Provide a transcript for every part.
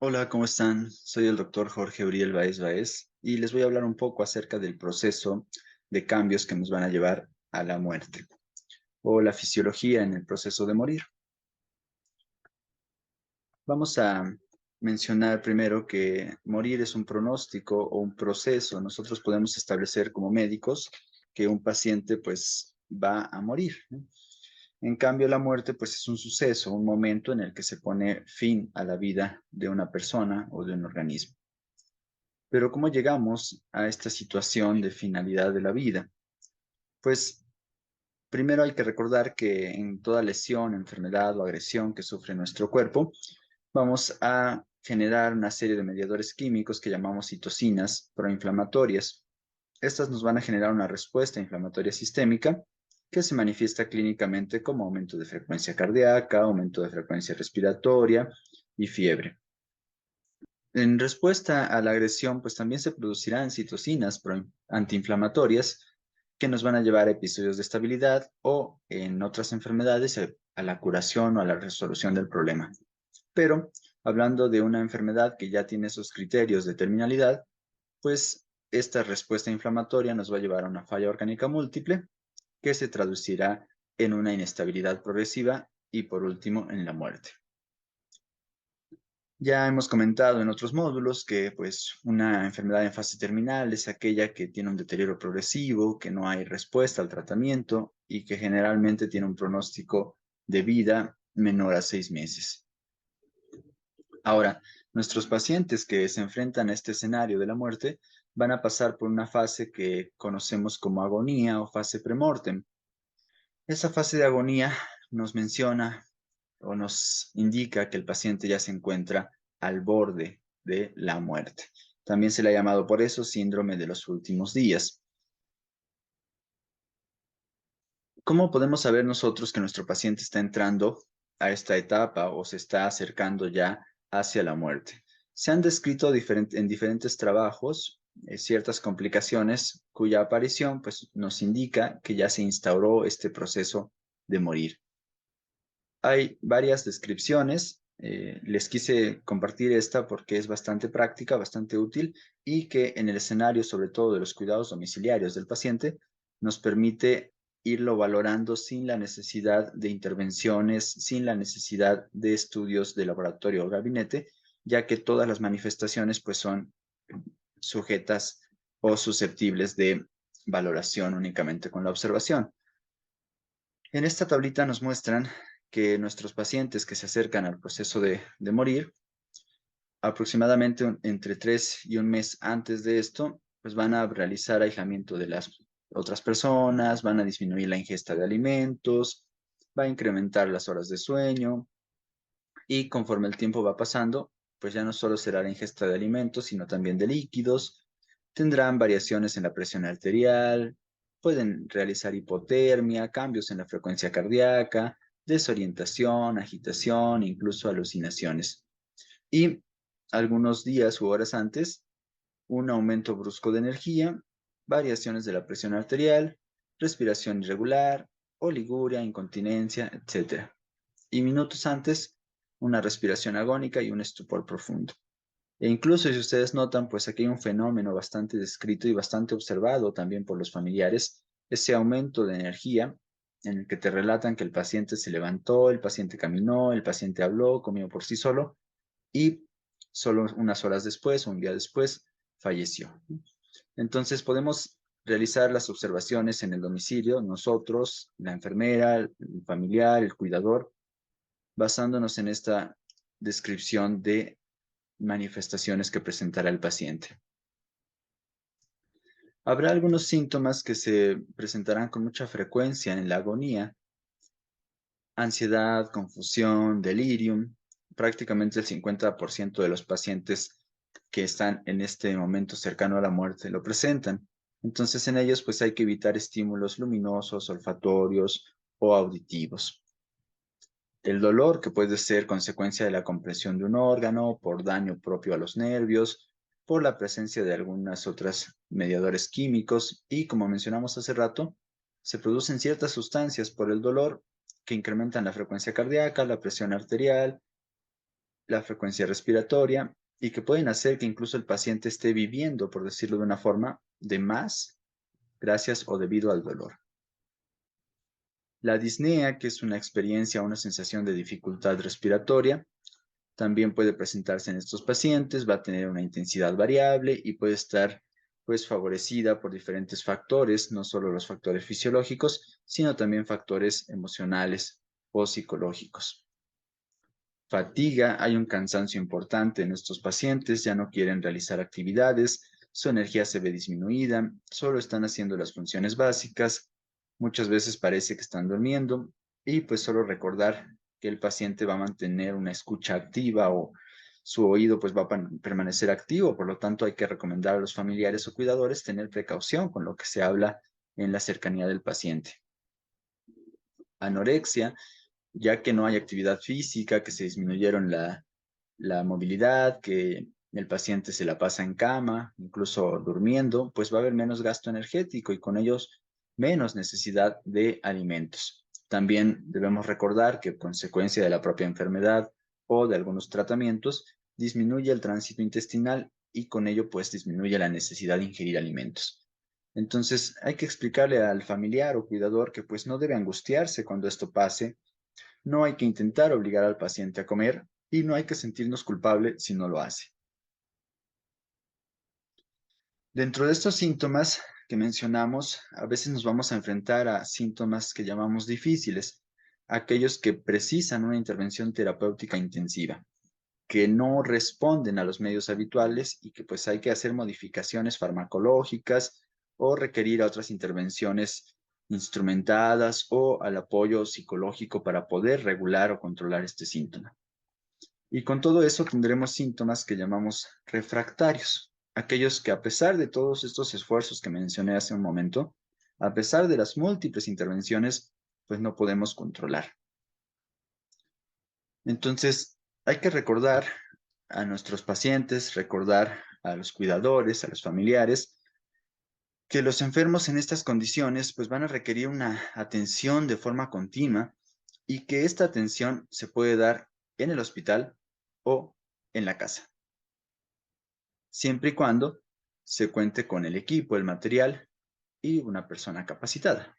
Hola, ¿cómo están? Soy el doctor Jorge Uriel Baez Baez y les voy a hablar un poco acerca del proceso de cambios que nos van a llevar a la muerte o la fisiología en el proceso de morir. Vamos a mencionar primero que morir es un pronóstico o un proceso. Nosotros podemos establecer como médicos que un paciente pues va a morir, ¿no? En cambio, la muerte pues es un suceso, un momento en el que se pone fin a la vida de una persona o de un organismo. Pero ¿cómo llegamos a esta situación de finalidad de la vida? Pues primero hay que recordar que en toda lesión, enfermedad o agresión que sufre nuestro cuerpo, vamos a generar una serie de mediadores químicos que llamamos citocinas proinflamatorias. Estas nos van a generar una respuesta inflamatoria sistémica que se manifiesta clínicamente como aumento de frecuencia cardíaca, aumento de frecuencia respiratoria y fiebre. En respuesta a la agresión, pues también se producirán citocinas antiinflamatorias que nos van a llevar a episodios de estabilidad o en otras enfermedades a la curación o a la resolución del problema. Pero hablando de una enfermedad que ya tiene esos criterios de terminalidad, pues esta respuesta inflamatoria nos va a llevar a una falla orgánica múltiple que se traducirá en una inestabilidad progresiva y por último en la muerte. Ya hemos comentado en otros módulos que pues una enfermedad en fase terminal es aquella que tiene un deterioro progresivo, que no hay respuesta al tratamiento y que generalmente tiene un pronóstico de vida menor a 6 meses. Ahora, nuestros pacientes que se enfrentan a este escenario de la muerte van a pasar por una fase que conocemos como agonía o fase premortem. Esa fase de agonía nos menciona o nos indica que el paciente ya se encuentra al borde de la muerte. También se le ha llamado por eso síndrome de los últimos días. ¿Cómo podemos saber nosotros que nuestro paciente está entrando a esta etapa o se está acercando ya hacia la muerte? Se han descrito en diferentes trabajos ciertas complicaciones cuya aparición pues, nos indica que ya se instauró este proceso de morir. Hay varias descripciones. Les quise compartir esta porque es bastante práctica, bastante útil y que en el escenario, sobre todo de los cuidados domiciliarios del paciente, nos permite irlo valorando sin la necesidad de intervenciones, sin la necesidad de estudios de laboratorio o gabinete, ya que todas las manifestaciones pues son sujetas o susceptibles de valoración únicamente con la observación. En esta tablita nos muestran que nuestros pacientes que se acercan al proceso de morir, aproximadamente entre 3 y un mes antes de esto, pues van a realizar aislamiento de las otras personas, van a disminuir la ingesta de alimentos, va a incrementar las horas de sueño y conforme el tiempo va pasando, pues ya no solo será la ingesta de alimentos, sino también de líquidos, tendrán variaciones en la presión arterial, pueden realizar hipotermia, cambios en la frecuencia cardíaca, desorientación, agitación, incluso alucinaciones. Y algunos días u horas antes, un aumento brusco de energía, variaciones de la presión arterial, respiración irregular, oliguria, incontinencia, etc. Y minutos antes, una respiración agónica y un estupor profundo. E incluso si ustedes notan, pues aquí hay un fenómeno bastante descrito y bastante observado también por los familiares, ese aumento de energía en el que te relatan que el paciente se levantó, el paciente caminó, el paciente habló, comió por sí solo y solo unas horas después, un día después, falleció. Entonces podemos realizar las observaciones en el domicilio, nosotros, la enfermera, el familiar, el cuidador, basándonos en esta descripción de manifestaciones que presentará el paciente. Habrá algunos síntomas que se presentarán con mucha frecuencia en la agonía: ansiedad, confusión, delirium. Prácticamente el 50% de los pacientes que están en este momento cercano a la muerte lo presentan. Entonces en ellos pues hay que evitar estímulos luminosos, olfatorios o auditivos. El dolor, que puede ser consecuencia de la compresión de un órgano, por daño propio a los nervios, por la presencia de algunas otras mediadores químicos y, como mencionamos hace rato, se producen ciertas sustancias por el dolor que incrementan la frecuencia cardíaca, la presión arterial la frecuencia respiratoria y que pueden hacer que incluso el paciente esté viviendo, por decirlo de una forma, de más gracias o debido al dolor. La disnea, que es una experiencia o una sensación de dificultad respiratoria, también puede presentarse en estos pacientes, va a tener una intensidad variable y puede estar pues favorecida por diferentes factores, no solo los factores fisiológicos, sino también factores emocionales o psicológicos. Fatiga, hay un cansancio importante en estos pacientes, ya no quieren realizar actividades, su energía se ve disminuida, solo están haciendo las funciones básicas, muchas veces parece que están durmiendo y pues solo recordar que el paciente va a mantener una escucha activa o su oído pues va a permanecer activo, por lo tanto hay que recomendar a los familiares o cuidadores tener precaución con lo que se habla en la cercanía del paciente. Anorexia, ya que no hay actividad física, que se disminuyeron la movilidad, que el paciente se la pasa en cama, incluso durmiendo, pues va a haber menos gasto energético y con ellos menos necesidad de alimentos. También debemos recordar que consecuencia de la propia enfermedad o de algunos tratamientos, disminuye el tránsito intestinal y con ello pues disminuye la necesidad de ingerir alimentos. Entonces hay que explicarle al familiar o cuidador que pues no debe angustiarse cuando esto pase, no hay que intentar obligar al paciente a comer y no hay que sentirnos culpables si no lo hace. Dentro de estos síntomas que mencionamos, a veces nos vamos a enfrentar a síntomas que llamamos difíciles, aquellos que precisan una intervención terapéutica intensiva, que no responden a los medios habituales y que pues hay que hacer modificaciones farmacológicas o requerir otras intervenciones instrumentadas o al apoyo psicológico para poder regular o controlar este síntoma. Y con todo eso tendremos síntomas que llamamos refractarios, aquellos que a pesar de todos estos esfuerzos que mencioné hace un momento, a pesar de las múltiples intervenciones, pues no podemos controlar. Entonces, hay que recordar a nuestros pacientes, recordar a los cuidadores, a los familiares, que los enfermos en estas condiciones pues van a requerir una atención de forma continua y que esta atención se puede dar en el hospital o en la casa, siempre y cuando se cuente con el equipo, el material y una persona capacitada.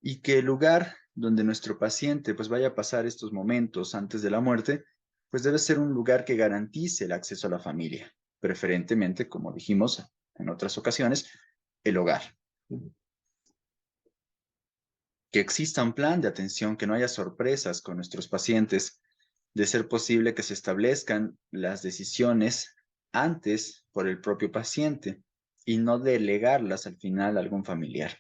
Y que el lugar donde nuestro paciente pues vaya a pasar estos momentos antes de la muerte, pues debe ser un lugar que garantice el acceso a la familia, preferentemente, como dijimos en otras ocasiones, el hogar. Que exista un plan de atención, que no haya sorpresas con nuestros pacientes, de ser posible que se establezcan las decisiones antes por el propio paciente y no delegarlas al final a algún familiar.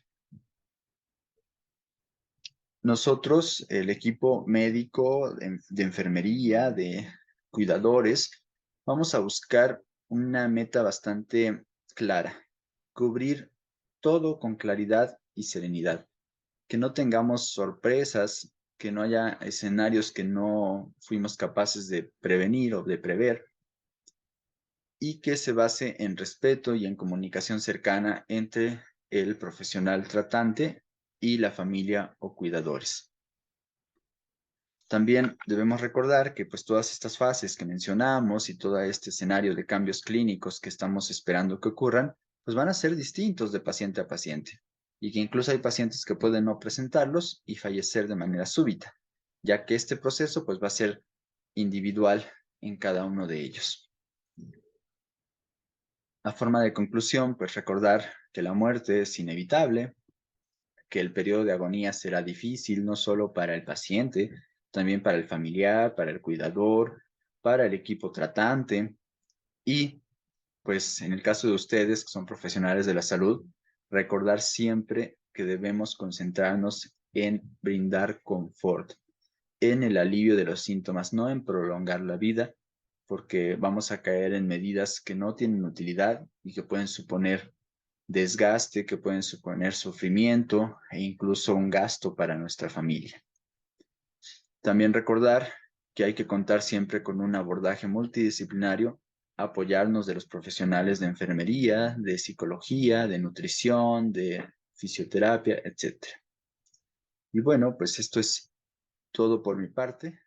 Nosotros, el equipo médico de enfermería, de cuidadores, vamos a buscar una meta bastante clara, cubrir todo con claridad y serenidad, que no tengamos sorpresas, que no haya escenarios que no fuimos capaces de prevenir o de prever, y que se base en respeto y en comunicación cercana entre el profesional tratante y la familia o cuidadores. También debemos recordar que pues todas estas fases que mencionamos y todo este escenario de cambios clínicos que estamos esperando que ocurran, pues van a ser distintos de paciente a paciente y que incluso hay pacientes que pueden no presentarlos y fallecer de manera súbita, ya que este proceso pues va a ser individual en cada uno de ellos. A forma de conclusión, pues recordar que la muerte es inevitable, que el periodo de agonía será difícil no solo para el paciente, también para el familiar, para el cuidador, para el equipo tratante y, pues, en el caso de ustedes, que son profesionales de la salud, recordar siempre que debemos concentrarnos en brindar confort, en el alivio de los síntomas, no en prolongar la vida, porque vamos a caer en medidas que no tienen utilidad y que pueden suponer desgaste, que pueden suponer sufrimiento e incluso un gasto para nuestra familia. También recordar que hay que contar siempre con un abordaje multidisciplinario, apoyarnos de los profesionales de enfermería, de psicología, de nutrición, de fisioterapia, etc. Y bueno, pues esto es todo por mi parte.